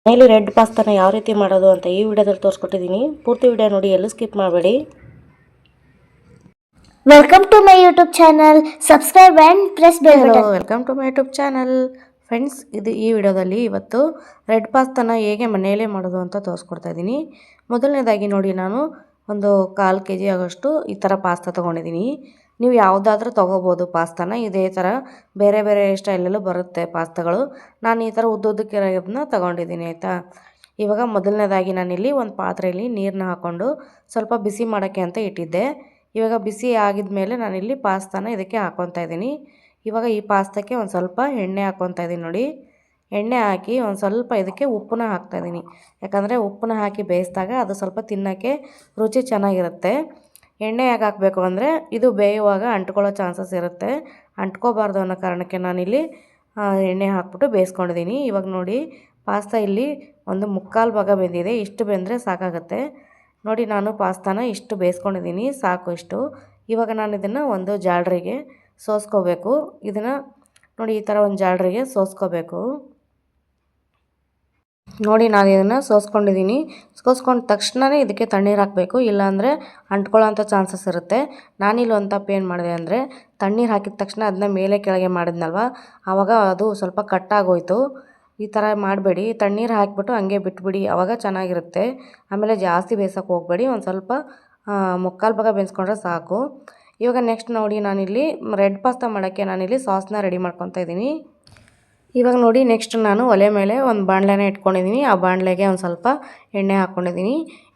ಮನೇಲಿ ರೆಡ್ ಪಾಸ್ತಾನ ಯಾವ ರೀತಿ ಮಾಡೋದು ಅಂತ ಈ ವಿಡಿಯೋದಲ್ಲಿ ತೋರಿಸ್ಕೊಟ್ಟಿದ್ದೀನಿ. ಪೂರ್ತಿ ವಿಡಿಯೋ ನೋಡಿ, ಎಲ್ಲೂ ಸ್ಕಿಪ್ ಮಾಡಬೇಡಿ. Welcome to my YouTube channel. Subscribe and press bell button. Welcome to my YouTube channel. Friends, ಈ ವಿಡಿಯೋದಲ್ಲಿ ಇವತ್ತು ರೆಡ್ ಪಾಸ್ತಾನ ಹೇಗೆ ಮನೆಯಲ್ಲೇ ಮಾಡೋದು ಅಂತ ತೋರಿಸ್ಕೊಡ್ತಾ ಇದ್ದೀನಿ. ಮೊದಲನೇದಾಗಿ ನೋಡಿ, ನಾನು ಒಂದು 1/4 kg ಆಗೋಷ್ಟು ಈ ಥರ ಪಾಸ್ತಾ ತೊಗೊಂಡಿದ್ದೀನಿ. ನೀವು ಯಾವುದಾದ್ರೂ ತೊಗೋಬೋದು ಪಾಸ್ತಾನ. ಇದೇ ಥರ ಬೇರೆ ಬೇರೆ ಸ್ಟೈಲಲ್ಲೂ ಬರುತ್ತೆ ಪಾಸ್ತಾಗಳು. ನಾನು ಈ ಥರ ಉದ್ದುದ್ದಕ್ಕಿರೋದನ್ನ ತೊಗೊಂಡಿದ್ದೀನಿ, ಆಯಿತಾ. ಇವಾಗ ಮೊದಲನೇದಾಗಿ ನಾನಿಲ್ಲಿ ಒಂದು ಪಾತ್ರೆಯಲ್ಲಿ ನೀರನ್ನ ಹಾಕ್ಕೊಂಡು ಸ್ವಲ್ಪ ಬಿಸಿ ಮಾಡೋಕ್ಕೆ ಅಂತ ಇಟ್ಟಿದ್ದೆ. ಇವಾಗ ಬಿಸಿ ಆಗಿದ ಮೇಲೆ ನಾನಿಲ್ಲಿ ಪಾಸ್ತಾನ ಇದಕ್ಕೆ ಹಾಕ್ಕೊತಾ ಇದ್ದೀನಿ. ಇವಾಗ ಈ ಪಾಸ್ತಾಕ್ಕೆ ಒಂದು ಸ್ವಲ್ಪ ಎಣ್ಣೆ ಹಾಕ್ಕೊತಾ ಇದ್ದೀನಿ ನೋಡಿ. ಎಣ್ಣೆ ಹಾಕಿ ಒಂದು ಸ್ವಲ್ಪ ಇದಕ್ಕೆ ಉಪ್ಪನ್ನ ಹಾಕ್ತಾಯಿದ್ದೀನಿ. ಯಾಕಂದರೆ ಉಪ್ಪನ್ನ ಹಾಕಿ ಬೇಯಿಸಿದಾಗ ಅದು ಸ್ವಲ್ಪ ತಿನ್ನೋಕ್ಕೆ ರುಚಿ ಚೆನ್ನಾಗಿರುತ್ತೆ. ಎಣ್ಣೆ ಯಾಕೆ ಹಾಕಬೇಕು ಅಂದರೆ ಇದು ಬೇಯುವಾಗ ಅಂಟ್ಕೊಳ್ಳೋ ಚಾನ್ಸಸ್ ಇರುತ್ತೆ. ಅಂಟ್ಕೋಬಾರ್ದು ಅನ್ನೋ ಕಾರಣಕ್ಕೆ ನಾನಿಲ್ಲಿ ಎಣ್ಣೆ ಹಾಕ್ಬಿಟ್ಟು ಬೇಯಿಸ್ಕೊಂಡಿದ್ದೀನಿ. ಇವಾಗ ನೋಡಿ, ಪಾಸ್ತಾ ಇಲ್ಲಿ ಒಂದು 1/4 ಭಾಗ ಬೆಂದಿದೆ. ಇಷ್ಟು ಬೆಂದರೆ ಸಾಕಾಗುತ್ತೆ ನೋಡಿ. ನಾನು ಪಾಸ್ತಾನ ಇಷ್ಟು ಬೇಯಿಸ್ಕೊಂಡಿದ್ದೀನಿ, ಸಾಕು ಇಷ್ಟು. ಇವಾಗ ನಾನು ಇದನ್ನು ಒಂದು ಜಾಲರಿಗೆ ಸೋಸ್ಕೋಬೇಕು. ಇದನ್ನು ನೋಡಿ, ಈ ಥರ ಒಂದು ಜಾಲರಿಗೆ ಸೋಸ್ಕೋಬೇಕು ನೋಡಿ. ನಾನು ಇದನ್ನು ಸೋಸ್ಕೊಂಡಿದ್ದೀನಿ. ಸೋಸ್ಕೊಂಡ ತಕ್ಷಣವೇ ಇದಕ್ಕೆ ತಣ್ಣೀರು ಹಾಕಬೇಕು, ಇಲ್ಲಾಂದರೆ ಅಂಟ್ಕೊಳ್ಳೋಂಥ ಚಾನ್ಸಸ್ ಇರುತ್ತೆ. ನಾನಿಲ್ಲಿ ಒಂದು ತಪ್ಪು ಏನು ಮಾಡಿದೆ ಅಂದರೆ, ತಣ್ಣೀರು ಹಾಕಿದ ತಕ್ಷಣ ಅದನ್ನ ಮೇಲೆ ಕೆಳಗೆ ಮಾಡಿದ್ನಲ್ವ, ಆವಾಗ ಅದು ಸ್ವಲ್ಪ ಕಟ್ಟಾಗೋಯ್ತು. ಈ ಥರ ಮಾಡಬೇಡಿ. ತಣ್ಣೀರು ಹಾಕಿಬಿಟ್ಟು ಹಂಗೆ ಬಿಟ್ಬಿಡಿ, ಆವಾಗ ಚೆನ್ನಾಗಿರುತ್ತೆ. ಆಮೇಲೆ ಜಾಸ್ತಿ ಬೇಯಿಸೋಕೆ ಹೋಗಬೇಡಿ, ಒಂದು ಸ್ವಲ್ಪ 1/4 ಭಾಗ ಬೇಯಿಸ್ಕೊಂಡ್ರೆ ಸಾಕು. ಇವಾಗ ನೆಕ್ಸ್ಟ್ ನೋಡಿ, ನಾನಿಲ್ಲಿ ರೆಡ್ ಪಾಸ್ತಾ ಮಾಡೋಕ್ಕೆ ನಾನಿಲ್ಲಿ ಸಾಸ್ನ ರೆಡಿ ಮಾಡ್ಕೊತಾ ಇದ್ದೀನಿ. ಇವಾಗ ನೋಡಿ, ನೆಕ್ಸ್ಟ್ ನಾನು ಒಲೆ ಮೇಲೆ ಒಂದು ಬಾಣಲೆನ ಇಟ್ಕೊಂಡಿದ್ದೀನಿ. ಆ ಬಾಣಲೆಗೆ ಒಂದು ಸ್ವಲ್ಪ ಎಣ್ಣೆ ಹಾಕ್ಕೊಂಡಿದ್ದೀನಿ.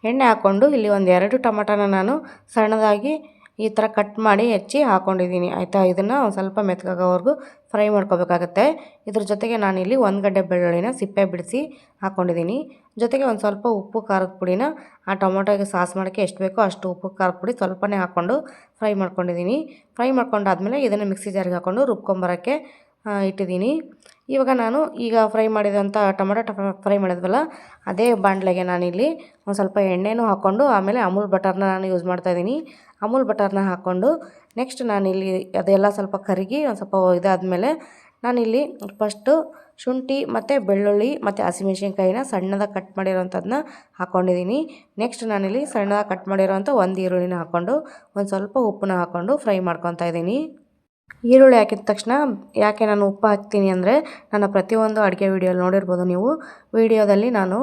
ಎಣ್ಣೆ ಹಾಕ್ಕೊಂಡು ಇಲ್ಲಿ ಒಂದು 2 ಟೊಮಟನ ನಾನು ಸಣ್ಣದಾಗಿ ಈ ಥರ ಕಟ್ ಮಾಡಿ ಹೆಚ್ಚಿ ಹಾಕ್ಕೊಂಡಿದ್ದೀನಿ, ಆಯಿತಾ. ಇದನ್ನು ಒಂದು ಸ್ವಲ್ಪ ಮೆತ್ತಗಾಗೋವರೆಗೂ ಫ್ರೈ ಮಾಡ್ಕೋಬೇಕಾಗತ್ತೆ. ಇದ್ರ ಜೊತೆಗೆ ನಾನಿಲ್ಲಿ 1 ಗಡ್ಡೆ ಬೆಳ್ಳುಳ್ಳಿನ ಸಿಪ್ಪೆ ಬಿಡಿಸಿ ಹಾಕ್ಕೊಂಡಿದ್ದೀನಿ. ಜೊತೆಗೆ ಒಂದು ಸ್ವಲ್ಪ ಉಪ್ಪು ಖಾರದ ಪುಡಿನ ಆ ಟೊಮೊಟೊಗೆ ಸಾಸ್ ಮಾಡೋಕ್ಕೆ ಎಷ್ಟು ಬೇಕೋ ಅಷ್ಟು ಉಪ್ಪು ಖಾರದ ಪುಡಿ ಸ್ವಲ್ಪನೇ ಹಾಕ್ಕೊಂಡು ಫ್ರೈ ಮಾಡ್ಕೊಂಡಿದ್ದೀನಿ. ಫ್ರೈ ಮಾಡ್ಕೊಂಡಾದ್ಮೇಲೆ ಇದನ್ನು ಮಿಕ್ಸಿ ಜಾರಿಗೆ ಹಾಕ್ಕೊಂಡು ರುಬ್ಕೊಂಬರೋಕ್ಕೆ ಇಟ್ಟಿದ್ದೀನಿ. ಇವಾಗ ನಾನು ಈಗ ಫ್ರೈ ಮಾಡಿದಂಥ ಟೊಮೊಟೊ ಫ್ರೈ ಮಾಡಿದ್ವಲ್ಲ, ಅದೇ ಬಾಣಲೆಗೆ ನಾನಿಲ್ಲಿ ಒಂದು ಸ್ವಲ್ಪ ಎಣ್ಣೆನೂ ಹಾಕ್ಕೊಂಡು ಆಮೇಲೆ ಅಮೂಲ್ ಬಟರ್ನ ನಾನು ಯೂಸ್ ಮಾಡ್ತಾಯಿದ್ದೀನಿ. ಅಮೂಲ್ ಬಟರ್ನ ಹಾಕ್ಕೊಂಡು ನೆಕ್ಸ್ಟ್ ನಾನಿಲ್ಲಿ ಅದೆಲ್ಲ ಸ್ವಲ್ಪ ಕರಗಿ ಒಂದು ಸ್ವಲ್ಪ ಇದಾದಮೇಲೆ ನಾನಿಲ್ಲಿ ಫಸ್ಟು ಶುಂಠಿ ಮತ್ತು ಬೆಳ್ಳುಳ್ಳಿ ಮತ್ತು ಹಸಿಮೆಣ್ಸಿನ್ಕಾಯಿನ ಸಣ್ಣದಾಗಿ ಕಟ್ ಮಾಡಿರೋವಂಥದ್ದನ್ನ ಹಾಕ್ಕೊಂಡಿದ್ದೀನಿ. ನೆಕ್ಸ್ಟ್ ನಾನಿಲ್ಲಿ ಸಣ್ಣದಾಗಿ ಕಟ್ ಮಾಡಿರೋವಂಥ 1 ಈರುಳ್ಳಿನ ಹಾಕ್ಕೊಂಡು ಒಂದು ಸ್ವಲ್ಪ ಉಪ್ಪನ್ನ ಹಾಕ್ಕೊಂಡು ಫ್ರೈ ಮಾಡ್ಕೊತಾ ಇದ್ದೀನಿ. ಈರುಳ್ಳಿ ಹಾಕಿದ ತಕ್ಷಣ ಯಾಕೆ ನಾನು ಉಪ್ಪು ಹಾಕ್ತೀನಿ ಅಂದರೆ, ನನ್ನ ಪ್ರತಿಯೊಂದು ಅಡುಗೆ ವೀಡಿಯೋಲಿ ನೋಡಿರ್ಬೋದು ನೀವು. ವೀಡಿಯೋದಲ್ಲಿ ನಾನು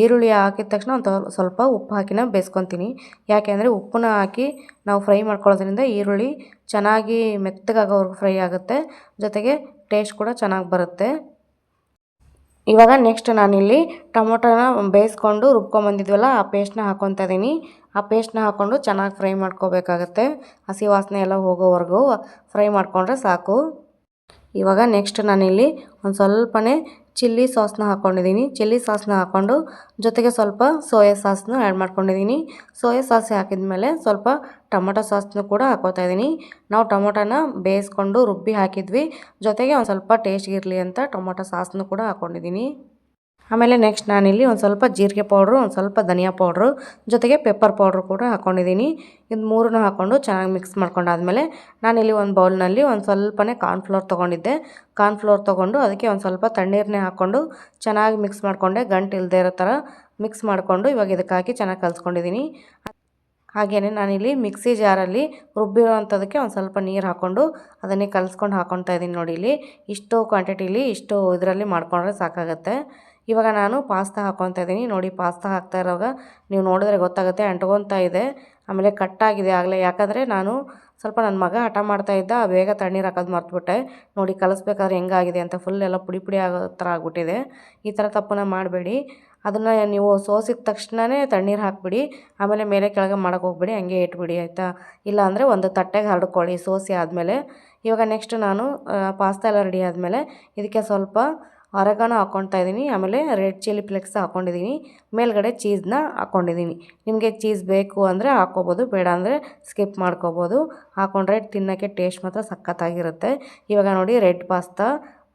ಈರುಳ್ಳಿ ಹಾಕಿದ ತಕ್ಷಣ ಒಂದು ಸ್ವಲ್ಪ ಉಪ್ಪು ಹಾಕಿನ ಬೇಯಿಸ್ಕೊತೀನಿ. ಯಾಕೆ ಅಂದರೆ ಉಪ್ಪನ್ನ ಹಾಕಿ ನಾವು ಫ್ರೈ ಮಾಡ್ಕೊಳ್ಳೋದ್ರಿಂದ ಈರುಳ್ಳಿ ಚೆನ್ನಾಗಿ ಮೆತ್ತಗಾಗೋವರೆಗೂ ಫ್ರೈ ಆಗುತ್ತೆ, ಜೊತೆಗೆ ಟೇಸ್ಟ್ ಕೂಡ ಚೆನ್ನಾಗಿ ಬರುತ್ತೆ. ಇವಾಗ ನೆಕ್ಸ್ಟ್ ನಾನಿಲ್ಲಿ ಟೊಮೊಟೊನ ಬೇಯಿಸ್ಕೊಂಡು ರುಬ್ಕೊಂಬಂದಿದ್ವಲ್ಲ, ಆ ಪೇಸ್ಟ್ನ ಹಾಕ್ಕೊತಾ ಇದ್ದೀನಿ. ಆ ಪೇಸ್ಟ್ನ ಹಾಕ್ಕೊಂಡು ಚೆನ್ನಾಗಿ ಫ್ರೈ ಮಾಡ್ಕೋಬೇಕಾಗತ್ತೆ. ಹಸಿ ವಾಸನೆ ಎಲ್ಲ ಹೋಗೋವರೆಗೂ ಫ್ರೈ ಮಾಡಿಕೊಂಡ್ರೆ ಸಾಕು. ಇವಾಗ ನೆಕ್ಸ್ಟ್ ನಾನಿಲ್ಲಿ ಒಂದು ಸ್ವಲ್ಪನೇ ಚಿಲ್ಲಿ ಸಾಸ್ನ ಹಾಕ್ಕೊಂಡಿದ್ದೀನಿ. ಚಿಲ್ಲಿ ಸಾಸ್ನ ಹಾಕ್ಕೊಂಡು ಜೊತೆಗೆ ಸ್ವಲ್ಪ ಸೋಯಾ ಸಾಸ್ನ ಆ್ಯಡ್ ಮಾಡ್ಕೊಂಡಿದ್ದೀನಿ. ಸೋಯಾ ಸಾಸ್ ಹಾಕಿದ ಮೇಲೆ ಸ್ವಲ್ಪ ಟೊಮೊಟೊ ಸಾಸ್ನು ಕೂಡ ಹಾಕ್ಕೋತಾ ಇದ್ದೀನಿ. ನಾವು ಟೊಮೊಟೊನ ಬೇಯಿಸ್ಕೊಂಡು ರುಬ್ಬಿ ಹಾಕಿದ್ವಿ, ಜೊತೆಗೆ ಒಂದು ಸ್ವಲ್ಪ ಟೇಸ್ಟ್ಗೆ ಇರಲಿ ಅಂತ ಟೊಮೊಟೊ ಸಾಸ್ನು ಕೂಡ ಹಾಕ್ಕೊಂಡಿದ್ದೀನಿ. ಆಮೇಲೆ ನೆಕ್ಸ್ಟ್ ನಾನಿಲ್ಲಿ ಒಂದು ಸ್ವಲ್ಪ ಜೀರಿಗೆ ಪೌಡ್ರು, ಒಂದು ಸ್ವಲ್ಪ ಧನಿಯಾ ಪೌಡ್ರು, ಜೊತೆಗೆ ಪೆಪ್ಪರ್ ಪೌಡ್ರು ಕೂಡ ಹಾಕ್ಕೊಂಡಿದ್ದೀನಿ. ಇದು ಮೂರನ್ನು ಹಾಕ್ಕೊಂಡು ಚೆನ್ನಾಗಿ ಮಿಕ್ಸ್ ಮಾಡ್ಕೊಂಡಾದ್ಮೇಲೆ ನಾನಿಲ್ಲಿ ಒಂದು ಬೌಲ್ನಲ್ಲಿ ಒಂದು ಸ್ವಲ್ಪನೇ ಕಾರ್ನ್ಫ್ಲೋರ್ ತೊಗೊಂಡಿದ್ದೆ. ಕಾರ್ನ್ಫ್ಲೋರ್ ತೊಗೊಂಡು ಅದಕ್ಕೆ ಒಂದು ಸ್ವಲ್ಪ ತಣ್ಣೀರನ್ನೇ ಹಾಕ್ಕೊಂಡು ಚೆನ್ನಾಗಿ ಮಿಕ್ಸ್ ಮಾಡಿಕೊಂಡೆ. ಗಂಟು ಇಲ್ಲದೆ ಇರೋ ಥರ ಮಿಕ್ಸ್ ಮಾಡಿಕೊಂಡು ಇವಾಗ ಇದಕ್ಕೆ ಹಾಕಿ ಚೆನ್ನಾಗಿ ಕಲಿಸ್ಕೊಂಡಿದ್ದೀನಿ. ಹಾಗೆಯೇ ನಾನಿಲ್ಲಿ ಮಿಕ್ಸಿ ಜಾರಲ್ಲಿ ರುಬ್ಬಿರೋವಂಥದಕ್ಕೆ ಒಂದು ಸ್ವಲ್ಪ ನೀರು ಹಾಕ್ಕೊಂಡು ಅದನ್ನೇ ಕಲಿಸ್ಕೊಂಡು ಹಾಕ್ಕೊತಾ ಇದ್ದೀನಿ ನೋಡಿ. ಇಲ್ಲಿ ಇಷ್ಟು ಕ್ವಾಂಟಿಟಿಲಿ ಇಷ್ಟು ಇದರಲ್ಲಿ ಮಾಡಿಕೊಂಡ್ರೆ ಸಾಕಾಗುತ್ತೆ. ಇವಾಗ ನಾನು ಪಾಸ್ತಾ ಹಾಕ್ಕೊತಾ ಇದ್ದೀನಿ ನೋಡಿ. ಪಾಸ್ತಾ ಹಾಕ್ತಾ ಇರೋವಾಗ ನೀವು ನೋಡಿದ್ರೆ ಗೊತ್ತಾಗುತ್ತೆ, ಅಂಟ್ಕೊತಾ ಇದೆ, ಆಮೇಲೆ ಕಟ್ಟಾಗಿದೆ ಆಗಲೇ. ಯಾಕಂದರೆ ನಾನು ಸ್ವಲ್ಪ ನನ್ನ ಮಗ ಹಠ ಮಾಡ್ತಾಯಿದ್ದ, ಬೇಗ ತಣ್ಣೀರು ಹಾಕೋದು ಮರ್ತುಬಿಟ್ಟೆ ನೋಡಿ. ಕಲಿಸ್ಬೇಕಾದ್ರೆ ಹೆಂಗಾಗಿದೆ ಅಂತ ಫುಲ್ ಎಲ್ಲ ಪುಡಿ ಪುಡಿ ಆಗೋ ಥರ ಆಗಿಬಿಟ್ಟಿದೆ. ಈ ಥರ ತಪ್ಪನ್ನ ಮಾಡಬೇಡಿ. ಅದನ್ನು ನೀವು ಸೋಸಿದ ತಕ್ಷಣವೇ ತಣ್ಣೀರು ಹಾಕಿಬಿಡಿ, ಆಮೇಲೆ ಮೇಲೆ ಕೆಳಗೆ ಮಾಡೋಕ್ಕೆ ಹೋಗ್ಬಿಡಿ, ಹಂಗೆ ಇಟ್ಬಿಡಿ, ಆಯಿತಾ. ಇಲ್ಲಾಂದರೆ ಒಂದು ತಟ್ಟೆಗೆ ಹರಡ್ಕೊಳ್ಳಿ ಸೋಸಿ ಆದಮೇಲೆ. ಇವಾಗ ನೆಕ್ಸ್ಟ್ ನಾನು ಪಾಸ್ತಾ ಎಲ್ಲ ರೆಡಿ ಆದಮೇಲೆ ಇದಕ್ಕೆ ಸ್ವಲ್ಪ ಆರೆಗಾನೋ ಹಾಕ್ಕೊತಾ ಇದ್ದೀನಿ. ಆಮೇಲೆ ರೆಡ್ ಚಿಲ್ಲಿ ಫ್ಲೇಕ್ಸ್ ಹಾಕ್ಕೊಂಡಿದ್ದೀನಿ. ಮೇಲ್ಗಡೆ ಚೀಸ್ನ ಹಾಕ್ಕೊಂಡಿದ್ದೀನಿ. ನಿಮಗೆ ಚೀಸ್ ಬೇಕು ಅಂದರೆ ಹಾಕ್ಕೋಬೋದು, ಬೇಡ ಅಂದರೆ ಸ್ಕಿಪ್ ಮಾಡ್ಕೋಬೋದು. ಹಾಕ್ಕೊಂಡ್ರೆ ತಿನ್ನೋಕ್ಕೆ ಟೇಸ್ಟ್ ಮಾತ್ರ ಸಖತ್ತಾಗಿರುತ್ತೆ. ಇವಾಗ ನೋಡಿ, ರೆಡ್ ಪಾಸ್ತಾ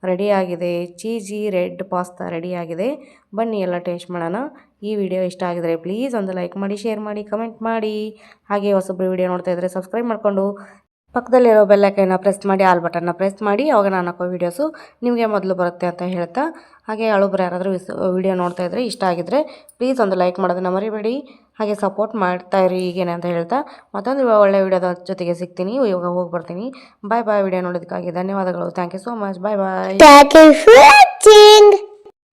ರೆಡಿಯಾಗಿದೆ. ಚೀಸಿ ರೆಡ್ ಪಾಸ್ತಾ ರೆಡಿಯಾಗಿದೆ. ಬನ್ನಿ ಎಲ್ಲ ಟೇಸ್ಟ್ ಮಾಡೋಣ. ಈ ವಿಡಿಯೋ ಇಷ್ಟ ಆಗಿದರೆ ಪ್ಲೀಸ್ ಒಂದು ಲೈಕ್ ಮಾಡಿ, ಶೇರ್ ಮಾಡಿ, ಕಮೆಂಟ್ ಮಾಡಿ. ಹಾಗೆ ಹೊಸೊಬ್ಬರು ವಿಡಿಯೋ ನೋಡ್ತಾ ಇದ್ದರೆ ಸಬ್ಸ್ಕ್ರೈಬ್ ಮಾಡಿಕೊಂಡು ಪಕ್ಕದಲ್ಲಿರೋ ಬೆಲ್ಲೈಕನ್ನ ಪ್ರೆಸ್ ಮಾಡಿ, ಆಲ್ ಬಟನ್ನ ಪ್ರೆಸ್ ಮಾಡಿ. ಆವಾಗ ನಾನು ಹಾಕೋ ವೀಡಿಯೋಸು ನಿಮಗೆ ಮೊದಲು ಬರುತ್ತೆ ಅಂತ ಹೇಳ್ತಾ, ಹಾಗೆ ಹಳಬ್ರು ಯಾರಾದರೂ ವಿಡಿಯೋ ನೋಡ್ತಾ ಇದ್ದರೆ ಇಷ್ಟ ಆಗಿದ್ದರೆ ಪ್ಲೀಸ್ ಒಂದು ಲೈಕ್ ಮಾಡೋದನ್ನ ಮರಿಬೇಡಿ. ಹಾಗೆ ಸಪೋರ್ಟ್ ಮಾಡ್ತಾಯಿರಿ ಹೀಗೇನೆ ಅಂತ ಹೇಳ್ತಾ ಮತ್ತೊಂದು ಒಳ್ಳೆ ವಿಡಿಯೋದ ಜೊತೆಗೆ ಸಿಗ್ತೀನಿ. ಇವಾಗ ಹೋಗಿ ಬರ್ತೀನಿ. ಬಾಯ್ ಬಾಯ್. ವಿಡಿಯೋ ನೋಡೋದಕ್ಕಾಗಿ ಧನ್ಯವಾದಗಳು. Thank you so much. Bye bye. Thank you for watching.